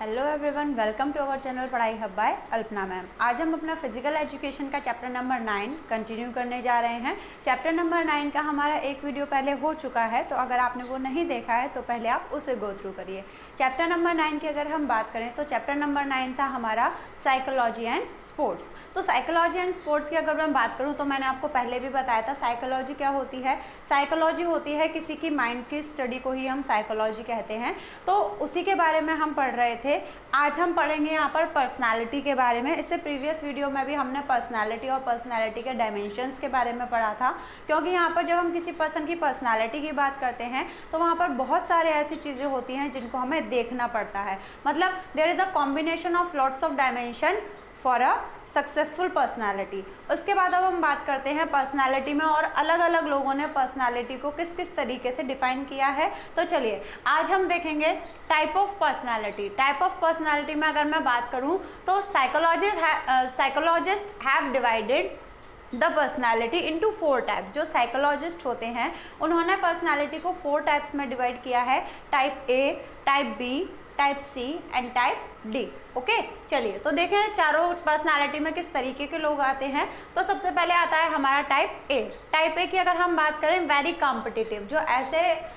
Hello everyone, welcome to our channel Padhai hub by Alpana ma'am. आज हम अपना फिजिकल एजुकेशन का चैप्टर नंबर 9 कंटिन्यू करने जा रहे हैं। चैप्टर नंबर 9 का हमारा एक वीडियो पहले हो चुका है, तो अगर आपने वो नहीं देखा है तो पहले आप उसे गो थ्रू करिए। चैप्टर नंबर 9 की अगर हम बात करें तो चैप्टर नंबर 9 था हमारा साइकोलॉजी एंड स्पोर्ट्स। तो साइकोलॉजी एंड स्पोर्ट्स की अगर मैं बात करूं तो मैंने आपको पहले भी बताया था साइकोलॉजी क्या होती है। साइकोलॉजी होती है किसी की माइंड की स्टडी को ही हम साइकोलॉजी कहते हैं। तो उसी के बारे में हम पढ़ रहे थे। आज हम पढ़ेंगे यहाँ पर पर्सनालिटी के बारे में। इससे प्रीवियस वीडियो में भी हमने पर्सनालिटी और पर्सनालिटी के डायमेंशंस के बारे में पढ़ा था, क्योंकि यहाँ पर जब हम किसी पर्सन की पर्सनालिटी की बात करते हैं तो वहाँ पर बहुत सारे ऐसी चीज़ें होती हैं जिनको हमें देखना पड़ता है। मतलब there is a combination of lots of dimension for a successful personality. उसके बाद अब हम बात करते हैं पर्सनालिटी में और अलग अलग लोगों ने पर्सनालिटी को किस किस तरीके से डिफाइन किया है। तो चलिए आज हम देखेंगे type of personality. Type of personality में अगर मैं बात करूं तो psychologist have divided the personality into 4 types. जो साइकोलॉजिस्ट होते हैं उन्होंने पर्सनैलिटी को 4 टाइप्स में डिवाइड किया है। Type A, type B, type C and type D. Okay, चलिए तो देखें चारों पर्सनालिटी में किस तरीके के लोग आते हैं। तो सबसे पहले आता है हमारा टाइप ए। टाइप ए की अगर हम बात करें, वेरी कॉम्पिटिटिव। जो ऐसे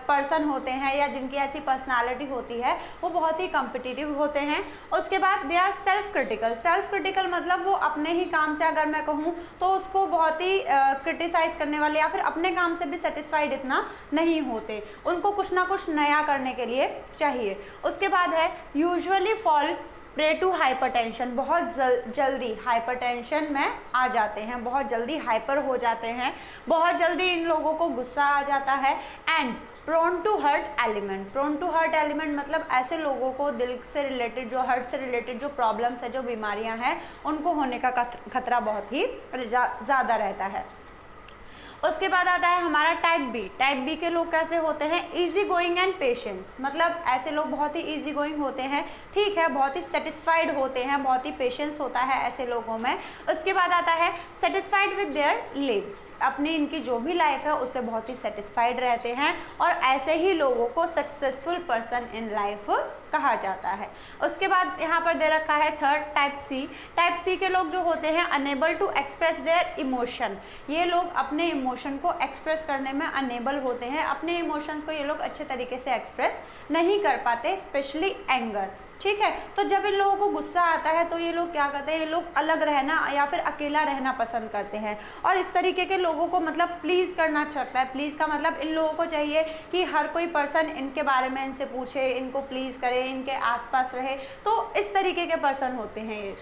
पर्सन होते हैं या जिनकी ऐसी पर्सनालिटी होती है वो बहुत ही कॉम्पिटिटिव होते हैं। उसके बाद they are self critical. Self critical मतलब वो अपने ही काम से अगर मैं कहूँ तो उसको बहुत ही क्रिटिसाइज करने वाले या फिर अपने काम से भी सेटिस्फाइड इतना नहीं होते। उनको कुछ ना कुछ नया करने के लिए चाहिए। उसके बाद है usually fall prey to hypertension. बहुत जल्दी हाइपरटेंशन में आ जाते हैं, बहुत जल्दी हाइपर हो जाते हैं, बहुत जल्दी इन लोगों को गुस्सा आ जाता है। And prone to hurt element. Prone to hurt element मतलब ऐसे लोगों को दिल से रिलेटेड, जो हर्ट से रिलेटेड जो प्रॉब्लम्स है, जो बीमारियां हैं, उनको होने का खतरा बहुत ही ज़्यादा रहता है। उसके बाद आता है हमारा टाइप बी। टाइप बी के लोग कैसे होते हैं? Easy going and patience. मतलब ऐसे लोग बहुत ही इजी गोइंग होते हैं, ठीक है, बहुत ही सेटिस्फाइड होते हैं, बहुत ही पेशेंस होता है ऐसे लोगों में। उसके बाद आता है सेटिस्फाइड विद देयर लिव्स। अपनी इनकी जो भी लाइफ है उससे बहुत ही सेटिस्फाइड रहते हैं और ऐसे ही लोगों को सक्सेसफुल पर्सन इन लाइफ कहा जाता है। उसके बाद यहाँ पर दे रखा है third type C. Type C के लोग जो होते हैं unable to express their emotion. ये लोग अपने इमोशन को एक्सप्रेस करने में अनेबल होते हैं। अपने इमोशंस को ये लोग अच्छे तरीके से एक्सप्रेस नहीं कर पाते, स्पेशली एंगर। ठीक है, तो जब इन लोगों को गुस्सा आता है तो ये लोग क्या करते हैं, ये लोग अलग रहना या फिर अकेला रहना पसंद करते हैं। और इस तरीके के लोगों को मतलब प्लीज़ करना चाहता है। प्लीज़ का मतलब इन लोगों को चाहिए कि हर कोई पर्सन इनके बारे में इनसे पूछे, इनको प्लीज़ करे, इनके आसपास रहे। तो इस तरीके के पर्सन होते हैं ये।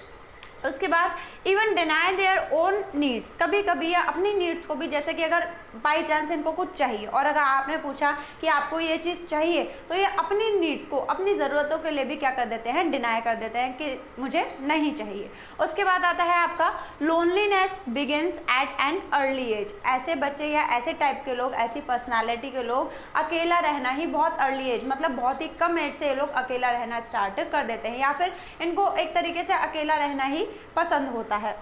उसके बाद even deny their own needs. कभी कभी या अपनी नीड्स को भी, जैसे कि अगर बाई चांस इनको कुछ चाहिए और अगर आपने पूछा कि आपको ये चीज़ चाहिए तो ये अपनी नीड्स को, अपनी ज़रूरतों के लिए भी क्या कर देते हैं, डिनाई कर देते हैं कि मुझे नहीं चाहिए। उसके बाद आता है आपका loneliness begins at an early age. ऐसे बच्चे या ऐसे टाइप के लोग, ऐसी पर्सनालिटी के लोग अकेला रहना ही बहुत अर्ली एज, मतलब बहुत ही कम एज से ये लोग अकेला रहना स्टार्ट कर देते हैं या फिर इनको एक तरीके से अकेला रहना ही पसंद होता है।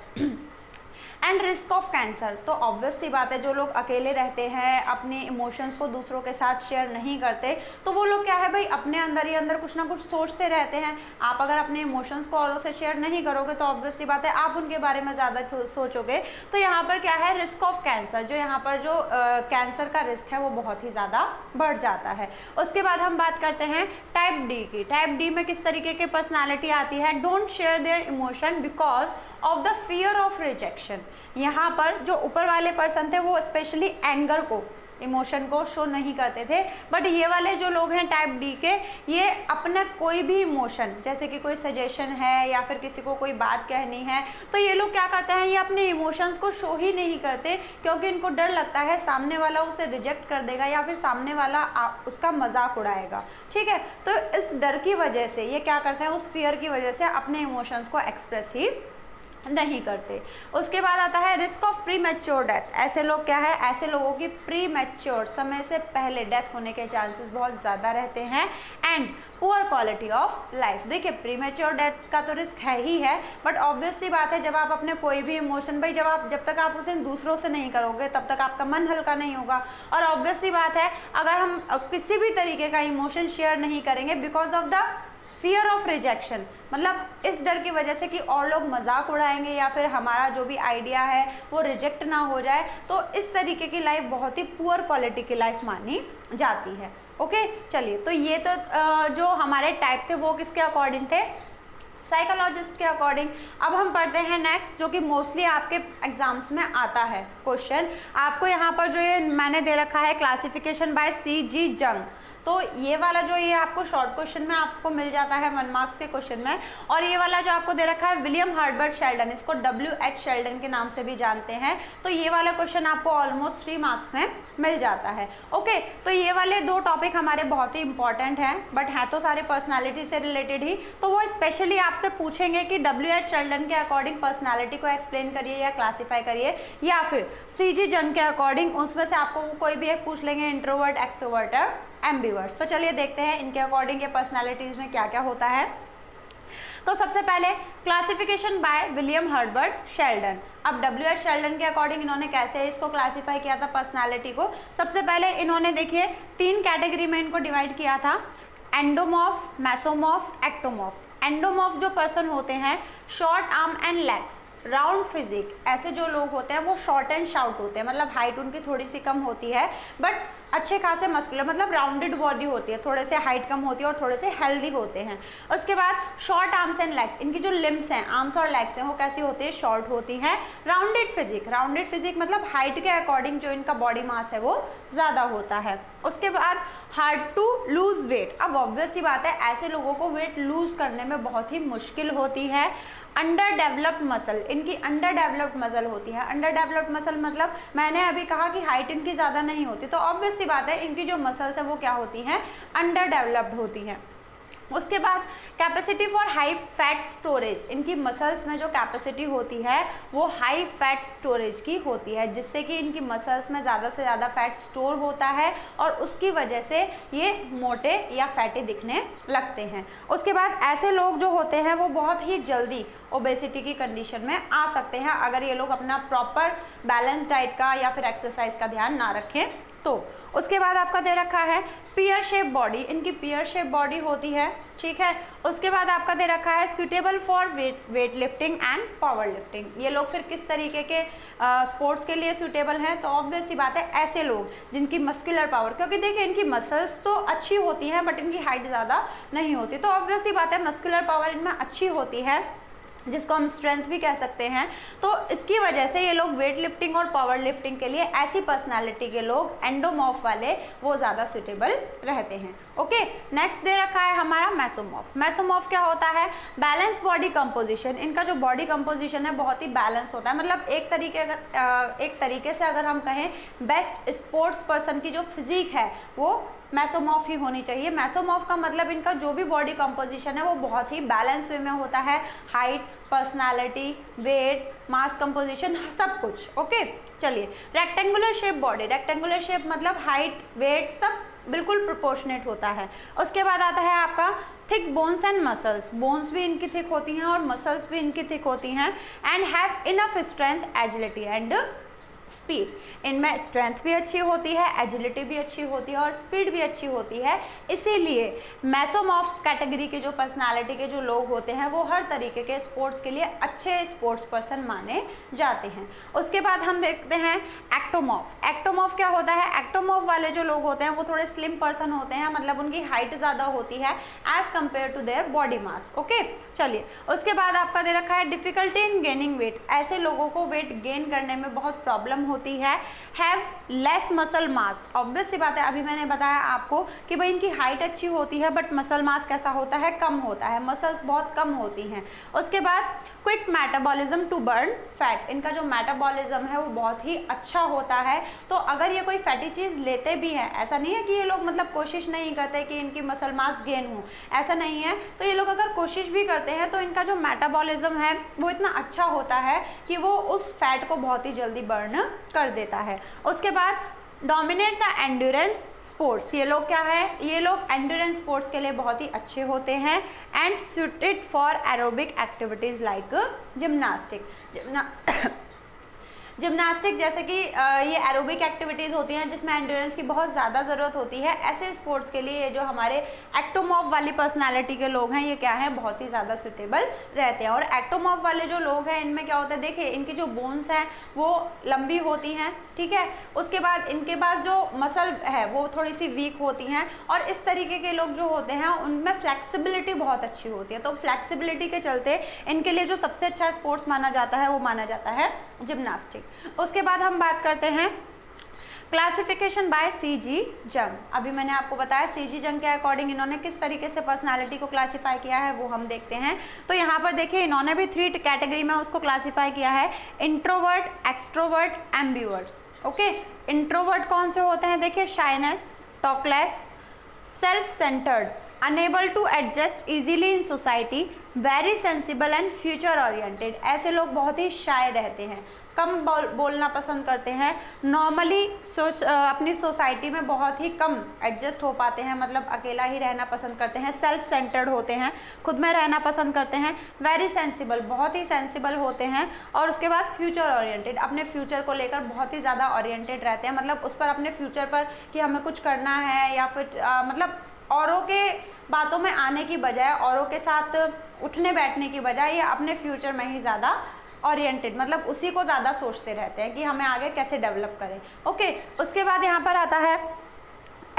And risk of cancer. तो ऑब्वियस सी बात है, जो लोग अकेले रहते हैं, अपने इमोशंस को दूसरों के साथ शेयर नहीं करते, तो वो लोग क्या है भाई, अपने अंदर ही अंदर कुछ ना कुछ सोचते रहते हैं। आप अगर अपने इमोशंस को औरों से शेयर नहीं करोगे तो ऑब्वियस सी बात है आप उनके बारे में ज़्यादा सोचोगे। तो यहाँ पर क्या है, रिस्क ऑफ कैंसर। जो यहाँ पर जो कैंसर का रिस्क है वो बहुत ही ज़्यादा बढ़ जाता है। उसके बाद हम बात करते हैं टाइप डी की। टाइप डी में किस तरीके की पर्सनैलिटी आती है? Don't share their emotion because of the fear of rejection. यहाँ पर जो ऊपर वाले पर्सन थे वो स्पेशली एंगर को, इमोशन को शो नहीं करते थे, बट ये वाले जो लोग हैं टाइप डी के, ये अपना कोई भी इमोशन, जैसे कि कोई सजेशन है या फिर किसी को कोई बात कहनी है, तो ये लोग क्या करते हैं, ये अपने इमोशंस को शो ही नहीं करते, क्योंकि इनको डर लगता है सामने वाला उसे रिजेक्ट कर देगा या फिर सामने वाला उसका मजाक उड़ाएगा। ठीक है, तो इस डर की वजह से ये क्या करते हैं, उस फियर की वजह से अपने इमोशंस को एक्सप्रेस ही नहीं करते। उसके बाद आता है risk of pre mature death. ऐसे लोग क्या है, ऐसे लोगों की प्री मैच्योर, समय से पहले डेथ होने के चांसेस बहुत ज़्यादा रहते हैं। And poor quality of life. देखिए प्री मैच्योर डेथ का तो रिस्क है ही है, बट ऑब्वियस सी बात है जब आप अपने कोई भी इमोशन, भाई जब तक आप उसे दूसरों से नहीं करोगे तब तक आपका मन हल्का नहीं होगा। और ऑब्वियस सी बात है अगर हम किसी भी तरीके का इमोशन शेयर नहीं करेंगे because of the fear of rejection, मतलब इस डर की वजह से कि और लोग मजाक उड़ाएंगे या फिर हमारा जो भी आइडिया है वो रिजेक्ट ना हो जाए, तो इस तरीके की लाइफ बहुत ही पुअर क्वालिटी की लाइफ मानी जाती है। ओके चलिए, तो ये तो जो हमारे टाइप थे वो किसके अकॉर्डिंग थे, साइकोलॉजिस्ट के अकॉर्डिंग। अब हम पढ़ते हैं नेक्स्ट, जो कि मोस्टली आपके एग्जाम्स में आता है क्वेश्चन। आपको यहाँ पर जो ये मैंने दे रखा है क्लासिफिकेशन बाय C.G. जंग, तो ये वाला जो ये आपको शॉर्ट क्वेश्चन में आपको मिल जाता है 1 मार्क्स के क्वेश्चन में। और ये वाला जो आपको दे रखा है विलियम हर्बर्ट शेल्डन, इसको W.H. शेल्डन के नाम से भी जानते हैं, तो ये वाला क्वेश्चन आपको ऑलमोस्ट 3 मार्क्स में मिल जाता है। ओके, तो ये वाले 2 टॉपिक हमारे बहुत ही इंपॉर्टेंट हैं, बट है तो सारे पर्सनालिटी से रिलेटेड ही, तो वो स्पेशली आपसे पूछेंगे कि W.H. शेल्डन के अकॉर्डिंग पर्सनालिटी को एक्सप्लेन करिए या क्लासीफाई करिए, या फिर C.G. जंग के अकॉर्डिंग, उसमें से आपको कोई भी एक पूछ लेंगे, इंट्रोवर्ट, एक्सट्रोवर्ट, एम्बिवर्ट। तो चलिए देखते हैं इनके अकॉर्डिंग ये पर्सनालिटीज में क्या क्या होता है। तो सबसे पहले classification by William Herbert Sheldon. अब W.H. शेल्डन के अकॉर्डिंग इन्होंने कैसे इसको क्लासिफाई किया था पर्सनालिटी को, सबसे पहले इन्होंने देखिए 3 कैटेगरी में इनको डिवाइड किया था, एंडोमॉर्फ, मेसोमॉर्फ, एक्टोमॉर्फ। एंडोमॉर्फ जो पर्सन होते हैं, short arm and legs, round physique, ऐसे जो लोग होते हैं वो शॉर्ट एंड शाउट होते हैं, मतलब हाइट उनकी थोड़ी सी कम होती है बट अच्छे खासे मस्कुलर, मतलब राउंडेड बॉडी होती है, थोड़े से हाइट कम होती है और थोड़े से हेल्दी होते हैं। उसके बाद शॉर्ट आर्म्स एंड लेग्स, इनकी जो लिम्स हैं, आर्म्स और लेग्स हैं, वो कैसी होती है, शॉर्ट होती हैं। राउंडेड फिजिक, राउंडेड फिजिक मतलब हाइट के अकॉर्डिंग जो इनका बॉडी मास है वो ज़्यादा होता है। उसके बाद हार्ड टू लूज वेट, अब ऑब्वियस सी बात है ऐसे लोगों को वेट लूज करने में बहुत ही मुश्किल होती है। अंडर डेवलप्ड मसल, इनकी अंडर डेवलप्ड मसल होती है। अंडर डेवलप्ड मसल मतलब मैंने अभी कहा कि हाइट इनकी ज़्यादा नहीं होती, तो ऑब्वियस सी बात है इनकी जो मसल्स है वो क्या होती हैं, अंडर डेवलप्ड होती हैं। उसके बाद capacity for high fat storage, इनकी मसल्स में जो कैपेसिटी होती है वो हाई फैट स्टोरेज की होती है, जिससे कि इनकी मसल्स में ज़्यादा से ज़्यादा फैट स्टोर होता है और उसकी वजह से ये मोटे या फैटी दिखने लगते हैं। उसके बाद ऐसे लोग जो होते हैं वो बहुत ही जल्दी ओबेसिटी की कंडीशन में आ सकते हैं अगर ये लोग अपना प्रॉपर बैलेंस डाइट का या फिर एक्सरसाइज का ध्यान ना रखें तो। उसके बाद आपका दे रखा है पियर शेप बॉडी, इनकी पियर शेप बॉडी होती है, ठीक है। उसके बाद आपका दे रखा है suitable for weight lifting and power lifting. ये लोग फिर किस तरीके के स्पोर्ट्स के लिए सुटेबल हैं, तो ऑब्वियस सी बात है ऐसे लोग जिनकी मस्कुलर पावर, क्योंकि देखिए इनकी मसल्स तो अच्छी होती हैं बट इनकी हाइट ज़्यादा नहीं होती, तो ऑब्वियस सी बात है मस्कुलर पावर इनमें अच्छी होती है, जिसको हम स्ट्रेंथ भी कह सकते हैं। तो इसकी वजह से ये लोग वेट लिफ्टिंग और पावर लिफ्टिंग के लिए, ऐसी पर्सनालिटी के लोग एंडोमॉर्फ वाले, वो ज़्यादा सुटेबल रहते हैं। ओके, नेक्स्ट दे रखा है हमारा मेसोमॉर्फ। मेसोमॉर्फ क्या होता है, बैलेंस बॉडी कंपोजिशन, इनका जो बॉडी कंपोजिशन है बहुत ही बैलेंस होता है, मतलब एक तरीके से अगर हम कहें बेस्ट स्पोर्ट्स पर्सन की जो फिजिक है वो मेसोमॉर्फ ही होनी चाहिए। मेसोमॉर्फ का मतलब इनका जो भी बॉडी कंपोजिशन है वो बहुत ही बैलेंस वे में होता है, हाइट, पर्सनालिटी, वेट, मास कंपोजिशन, सब कुछ। ओके चलिए, rectangular shape body, rectangular shape मतलब हाइट, वेट सब बिल्कुल प्रोपोर्शनेट होता है। उसके बाद आता है आपका thick bones and muscles, bones भी इनकी थिक होती हैं और मसल्स भी इनकी थिक होती हैं। And have enough strength, agility and speed, इनमें स्ट्रेंथ भी अच्छी होती है, एजिलिटी भी अच्छी होती है और स्पीड भी अच्छी होती है। इसीलिए मेसोमॉर्फ कैटेगरी के जो पर्सनालिटी के जो लोग होते हैं वो हर तरीके के स्पोर्ट्स के लिए अच्छे स्पोर्ट्स पर्सन माने जाते हैं। उसके बाद हम देखते हैं एक्टोमॉर्फ। एक्टोमॉर्फ क्या होता है, एक्टोमॉर्फ वाले जो लोग होते हैं वो थोड़े स्लिम पर्सन होते हैं, मतलब उनकी हाइट ज़्यादा होती है as compared to their body mass. Okay चलिए, उसके बाद आपका दे रखा है डिफिकल्टी इन गेनिंग वेट, ऐसे लोगों को वेट गेन करने में बहुत प्रॉब्लम होती है। Have less muscle mass, obvious सी बात है, अभी मैंने बताया आपको कि भाई इनकी हाइट अच्छी होती है बट मसल मास कैसा होता है, कम होता है, मसल्स बहुत कम होती हैं। उसके बाद quick metabolism to burn fat, इनका जो मेटाबॉलिज्म है वो बहुत ही अच्छा होता है। तो अगर ये कोई फैटी चीज़ लेते भी हैं, ऐसा नहीं है कि ये लोग मतलब कोशिश नहीं करते कि इनकी मसल मास गेन हो, ऐसा नहीं है, तो ये लोग अगर कोशिश भी करते हैं तो इनका जो मेटाबॉलिज्म है वो इतना अच्छा होता है कि वो उस फैट को बहुत ही जल्दी बर्न कर देता है। उसके बाद डोमिनेट द एंड्योरेंस स्पोर्ट्स, ये लोग क्या है, ये लोग एंड्योरेंस स्पोर्ट्स के लिए बहुत ही अच्छे होते हैं। And suited for aerobic activities like gymnastic, gymnastic जैसे कि ये एरोबिक एक्टिविटीज़ होती हैं जिसमें एंड्योरेंस की बहुत ज़्यादा ज़रूरत होती है, ऐसे स्पोर्ट्स के लिए जो हमारे एक्टोमॉर्फ वाली पर्सनालिटी के लोग हैं ये क्या है, बहुत ही ज़्यादा सुटेबल रहते हैं। और एक्टोमॉर्फ वाले जो लोग हैं इनमें क्या होता है, देखिए इनकी जो बोन्स हैं वो लंबी होती हैं, ठीक है, उसके बाद इनके पास जो मसल है वो थोड़ी सी वीक होती हैं, और इस तरीके के लोग जो होते हैं उनमें फ्लेक्सिबिलिटी बहुत अच्छी होती है। तो फ्लेक्सिबिलिटी के चलते इनके लिए जो सबसे अच्छा स्पोर्ट्स माना जाता है वो माना जाता है जिम्नास्टिक। उसके बाद हम बात करते हैं क्लासिफिकेशन बाय सीजी जंग। अभी मैंने आपको बताया सीजी जंग के अकॉर्डिंग इन्होंने किस तरीके से पर्सनालिटी को क्लासीफाई किया है वो हम देखते हैं। तो यहाँ पर देखिए इन्होंने भी 3 कैटेगरी में उसको क्लासीफाई किया है, introvert, extrovert, ambiverts. Okay, introvert कौन से होते हैं, देखिए shyness, talkless, self centred, unable to adjust easily in society, very sensible and future oriented. ऐसे लोग बहुत ही शाय रहते हैं, कम बोलना पसंद करते हैं, नॉर्मली अपनी सोसाइटी में बहुत ही कम एडजस्ट हो पाते हैं, मतलब अकेला ही रहना पसंद करते हैं, सेल्फ सेंटर्ड होते हैं, खुद में रहना पसंद करते हैं, वेरी सेंसिबल, बहुत ही सेंसिबल होते हैं, और उसके बाद फ्यूचर ओरिएंटेड, अपने फ्यूचर को लेकर बहुत ही ज़्यादा ओरिएंटेड रहते हैं, मतलब उस पर अपने फ्यूचर पर कि हमें कुछ करना है या फिर मतलब औरों के बातों में आने की बजाय, औरों के साथ उठने बैठने की बजाय ये अपने फ्यूचर में ही ज़्यादा ओरिएंटेड, मतलब उसी को ज़्यादा सोचते रहते हैं कि हमें आगे कैसे डेवलप करें। ओके, उसके बाद यहाँ पर आता है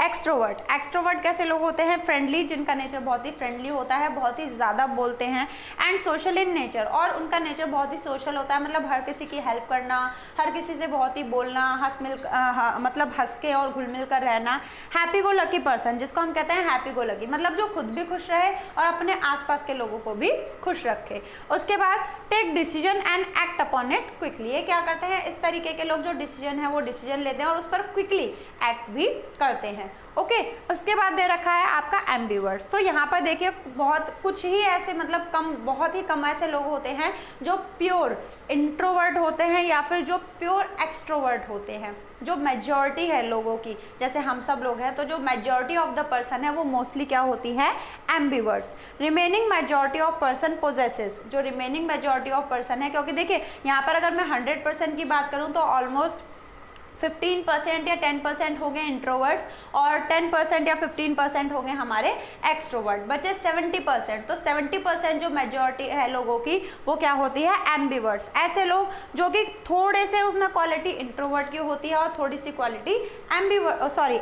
एक्सट्रोवर्ट। एक्सट्रोवर्ट कैसे लोग होते हैं, फ्रेंडली, जिनका नेचर बहुत ही फ्रेंडली होता है, बहुत ही ज़्यादा बोलते हैं, एंड सोशल इन नेचर, और उनका नेचर बहुत ही सोशल होता है, मतलब हर किसी की हेल्प करना, हर किसी से बहुत ही बोलना, मतलब हंस के और घुल मिल कर रहना। हैप्पी गो लकी पर्सन, जिसको हम कहते हैं हैप्पी गो लकी, मतलब जो खुद भी खुश रहे और अपने आसपास के लोगों को भी खुश रखे। उसके बाद take decision and act upon it quickly. ये क्या करते हैं, इस तरीके के लोग जो डिसीजन है वो डिसीजन लेते हैं और उस पर क्विकली एक्ट भी करते हैं। ओके, उसके बाद दे रखा है आपका एम्बिवर्ट्स। तो यहाँ पर देखिए बहुत कुछ ही ऐसे, मतलब कम, बहुत ही कम ऐसे लोग होते हैं जो प्योर इंट्रोवर्ट होते हैं या फिर जो प्योर एक्सट्रोवर्ट होते हैं। जो मेजॉरिटी है लोगों की, जैसे हम सब लोग हैं, तो जो मेजॉरिटी ऑफ द पर्सन है वो मोस्टली क्या होती है, ambiverts. Remaining majority of person possesses, जो रिमेनिंग मेजॉरिटी ऑफ पर्सन है, क्योंकि देखिए यहाँ पर अगर मैं 100% की बात करूँ तो ऑलमोस्ट 15% या 10% हो गए इंट्रोवर्ट्स और 10% या 15% हो गए हमारे एक्सट्रोवर्ट, बचे 70%। तो 70% जो मेजॉरिटी है लोगों की वो क्या होती है, एम्बिवर्ट्स। ऐसे लोग जो कि थोड़े से उसमें क्वालिटी इंट्रोवर्ट की होती है और थोड़ी सी क्वालिटी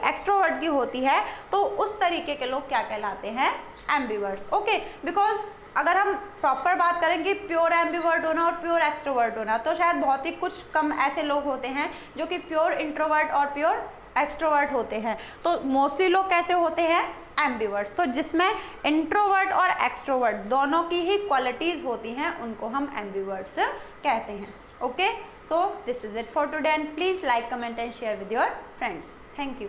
एक्सट्रोवर्ट की होती है, तो उस तरीके के लोग क्या कहलाते हैं, एम्बिवर्ट्स। ओके, बिकॉज अगर हम प्रॉपर बात करें कि प्योर एम्बिवर्ट होना और प्योर एक्सट्रोवर्ट होना, तो शायद बहुत ही कुछ कम ऐसे लोग होते हैं जो कि प्योर इंट्रोवर्ट और प्योर एक्सट्रोवर्ट होते हैं। तो मोस्टली लोग कैसे होते हैं, एम्बिवर्ट्स। तो जिसमें इंट्रोवर्ट और एक्सट्रोवर्ट दोनों की ही क्वालिटीज़ होती हैं उनको हम एम्बिवर्ट्स कहते हैं। Okay, so this is it for today and please like, comment and share with your friends. Thank you.